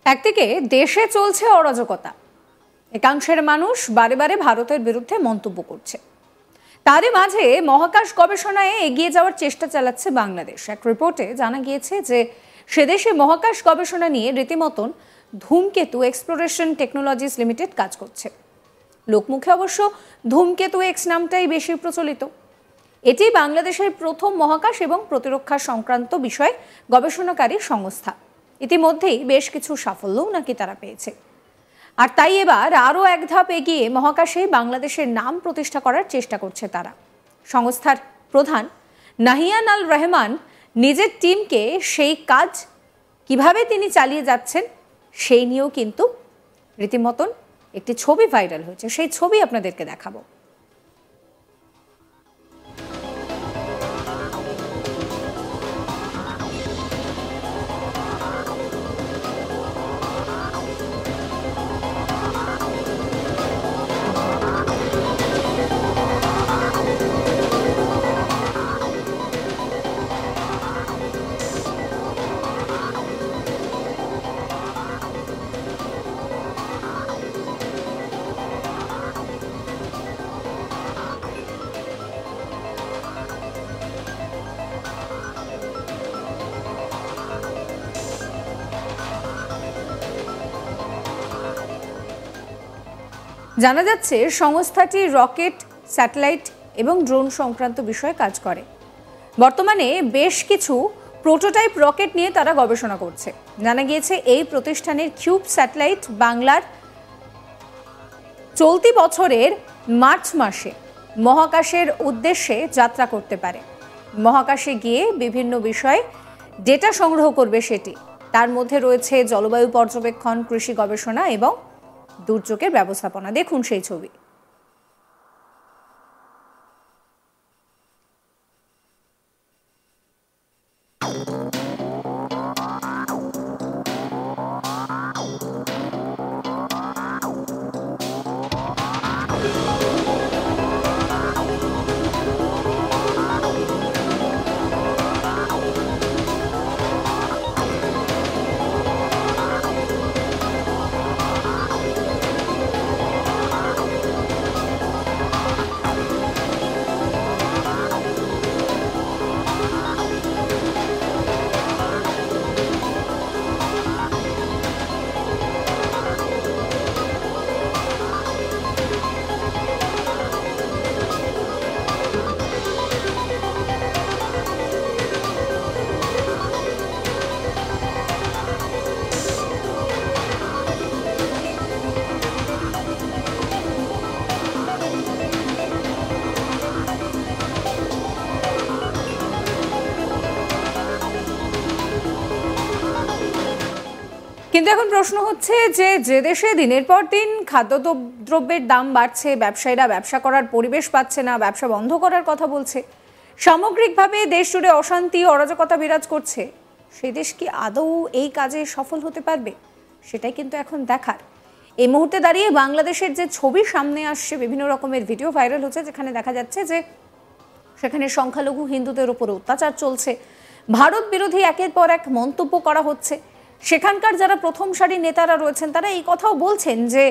একদিকে দেশে চলছে অরাজকতা, একাংশের মানুষ বারে বারে ভারতের বিরুদ্ধে মন্তব্য করছে। তারই মাঝে মহাকাশ গবেষণায় এগিয়ে যাওয়ার চেষ্টা চালাচ্ছে বাংলাদেশ। এক রিপোর্টে জানা গিয়েছে যে সেদেশে মহাকাশ গবেষণা নিয়ে রীতিমতন ধূমকেতু এক্সপ্লোরেশন টেকনোলজিস লিমিটেড কাজ করছে। লোকমুখে অবশ্য ধূমকেতু এক্স নামটাই বেশি প্রচলিত। এটি বাংলাদেশের প্রথম মহাকাশ এবং প্রতিরক্ষা সংক্রান্ত বিষয়ে গবেষণাকারী সংস্থা। ইতিমধ্যেই বেশ কিছু সাফল্যও নাকি তারা পেয়েছে। আর তাই এবার আরও এক ধাপ এগিয়ে মহাকাশে বাংলাদেশের নাম প্রতিষ্ঠা করার চেষ্টা করছে তারা। সংস্থার প্রধান নাহিয়ান আল রহমান নিজের টিমকে সেই কাজ কিভাবে তিনি চালিয়ে যাচ্ছেন সেই নিয়েও কিন্তু রীতিমতন একটি ছবি ভাইরাল হয়েছে। সেই ছবি আপনাদেরকে দেখাবো। জানা যাচ্ছে সংস্থাটি রকেট, স্যাটেলাইট এবং ড্রোন সংক্রান্ত বিষয়ে কাজ করে। বর্তমানে বেশ কিছু প্রোটোটাইপ রকেট নিয়ে তারা গবেষণা করছে। জানা গিয়েছে এই প্রতিষ্ঠানের কিউব স্যাটেলাইট বাংলার চলতি বছরের মার্চ মাসে মহাকাশের উদ্দেশ্যে যাত্রা করতে পারে। মহাকাশে গিয়ে বিভিন্ন বিষয়ে ডেটা সংগ্রহ করবে সেটি। তার মধ্যে রয়েছে জলবায়ু পর্যবেক্ষণ, কৃষি গবেষণা এবং দুর্যোগের ব্যবস্থাপনা। দেখুন সেই ছবি। কিন্তু এখন প্রশ্ন হচ্ছে যে দেশে দিনের পর দিন খাদ্যদ্রব্যের দাম বাড়ছে, ব্যবসায়ীরা ব্যবসা করার পরিবেশ পাচ্ছে না, ব্যবসা বন্ধ করার কথা বলছে, সামগ্রিকভাবে দেশ জুড়ে অশান্তি, অরাজকতা বিরাজ করছে, সেই দেশ কি আদৌ এই কাজে সফল হতে পারবে? সেটাই কিন্তু এখন দেখার। এই মুহূর্তে দাঁড়িয়ে বাংলাদেশের যে ছবি সামনে আসছে, বিভিন্ন রকমের ভিডিও ভাইরাল হচ্ছে, যেখানে দেখা যাচ্ছে যে সেখানে সংখ্যালঘু হিন্দুদের উপর অত্যাচার চলছে, ভারত বিরোধী একের পর এক মন্তব্য করা হচ্ছে। সেখানকার যারা প্রথম সারির নেতারা রয়েছেন তারা এই কথাও বলছেন যে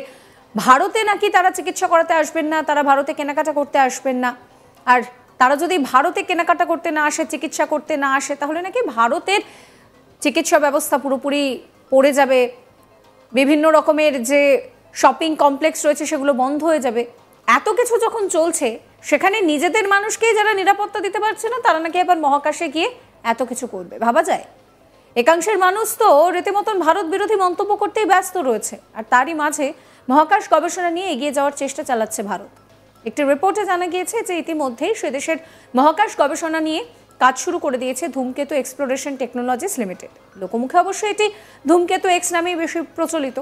ভারতে নাকি তারা চিকিৎসা করাতে আসবেন না, তারা ভারতে কেনাকাটা করতে আসবেন না। আর তারা যদি ভারতে কেনাকাটা করতে না আসে, চিকিৎসা করতে না আসে, তাহলে নাকি ভারতের চিকিৎসা ব্যবস্থা পুরোপুরি পড়ে যাবে, বিভিন্ন রকমের যে শপিং কমপ্লেক্স রয়েছে সেগুলো বন্ধ হয়ে যাবে। এত কিছু যখন চলছে, সেখানে নিজেদের মানুষকেই যারা নিরাপত্তা দিতে পারছে না, তারা নাকি এবার মহাকাশে গিয়ে এত কিছু করবে, ভাবা যায়? একাংশের মানুষ তো রীতিমতন ভারত বিরোধী মন্তব্য করতেই ব্যস্ত রয়েছে। আর তারই মাঝে মহাকাশ গবেষণা নিয়ে এগিয়ে যাওয়ার চেষ্টা চালাচ্ছে ভারত। একটি রিপোর্টে জানা গিয়েছে যে ইতিমধ্যেই সেদেশের মহাকাশ গবেষণা নিয়ে কাজ শুরু করে দিয়েছে ধূমকেতু এক্সপ্লোরেশন টেকনোলজিস লিমিটেড। লোকমুখে অবশ্য এটি ধূমকেতু এক্স নামেই বেশি প্রচলিত।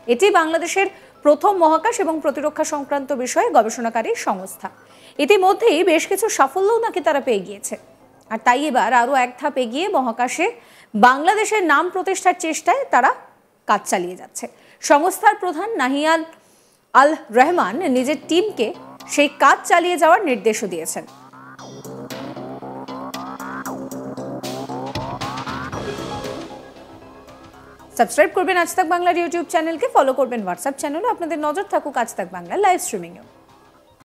এটি বাংলাদেশের প্রথম মহাকাশ এবং প্রতিরক্ষা সংক্রান্ত বিষয়ে গবেষণাকারী সংস্থা। ইতিমধ্যেই বেশ কিছু সাফল্যও নাকি তারা পেয়ে গিয়েছে। আর তাই এবার আরও এক ধাপ এগিয়ে মহাকাশে বাংলাদেশের নাম প্রতিষ্ঠার চেষ্টায় তারা কাজ চালিয়ে যাচ্ছে। সংস্থার প্রধান নাহিয়ান আল রহমান নিজের টিমকে সেই কাজ চালিয়ে যাওয়ার নির্দেশও দিয়েছেন। সাবস্ক্রাইব করবেন আজ তাক বাংলার ইউটিউব চ্যানেলকে, ফলো করবেন হোয়াটসঅ্যাপ চ্যানেলও। আপনাদের নজর থাকুক আজ তাক বাংলার লাইভ স্ট্রিমিংয়েও।